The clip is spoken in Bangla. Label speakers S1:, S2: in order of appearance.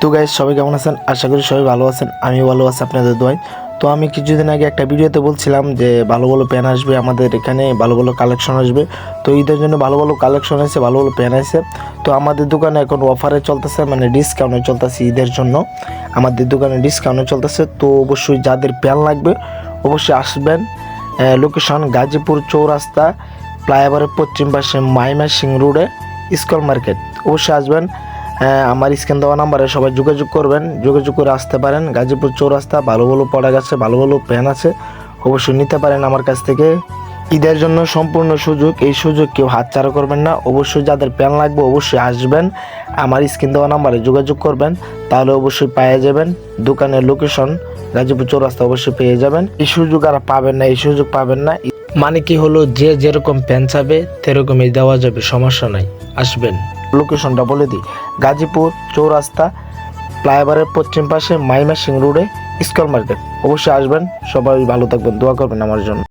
S1: তো গাইস, সবাই কেমন আছেন? আশা করি সবাই ভালো আছেন। আমিও ভালো আছি আপনাদের দোয়ায়। তো আমি কিছুদিন আগে একটা ভিডিওতে বলছিলাম যে ভালো ভালো প্যান আসবে আমাদের এখানে, ভালো ভালো কালেকশন আসবে। তো ঈদের জন্য ভালো ভালো কালেকশন আছে, ভালো ভালো প্যান আছে। তো আমাদের দোকানে এখন অফারে চলতেছে, মানে ডিসকাউন্টে চলতেছে ঈদের জন্য। আমাদের দোকানে ডিসকাউন্টে চলতেছে। তো অবশ্যই যাদের প্যান লাগবে অবশ্যই আসবেন। লোকেশন গাজীপুর চৌরাস্তা, ফ্লাইওভারের পশ্চিম পাশে মাইমাসিং রোডে, স্কল মার্কেট। অবশ্যই আসবেন। আমার স্ক্যান দেওয়া নাম্বারে সবাই যোগাযোগ করবেন, যোগাযোগ করে আসতে পারেন। গাজীপুর চৌরাস্তা, ভালো ভালো প্রোডাক্ট আছে, ভালো ভালো প্যান আছে, অবশ্যই নিতে পারেন আমার কাছ থেকে। ঈদের জন্য সম্পূর্ণ সুযোগ, এই সুযোগ কেউ হাতছাড়া করবেন না। অবশ্যই যাদের প্যান লাগবে অবশ্যই আসবেন, আমার স্ক্রিন দেওয়া নাম্বারে যোগাযোগ করবেন, তাহলে অবশ্যই পেয়ে যাবেন। দোকানের লোকেশন গাজীপুর চৌরাস্তা, অবশ্যই পেয়ে যাবেন। এই সুযোগ আর পাবেন না, এই সুযোগ পাবেন না। মানে কি হলো, যে যেরকম প্যান চাবে সেরকমই দেওয়া যাবে, সমস্যা নাই, আসবেন। লোকেশনটা বলে দিই, গাজীপুর চৌরাস্তা, ফ্লাইওভারের পশ্চিম পাশে মাইমাসিং রোডে, স্কল মার্কেট। অবশ্যই আসবেন, সবাই ভালো থাকবেন, দোয়া করবেন আমার জন্য।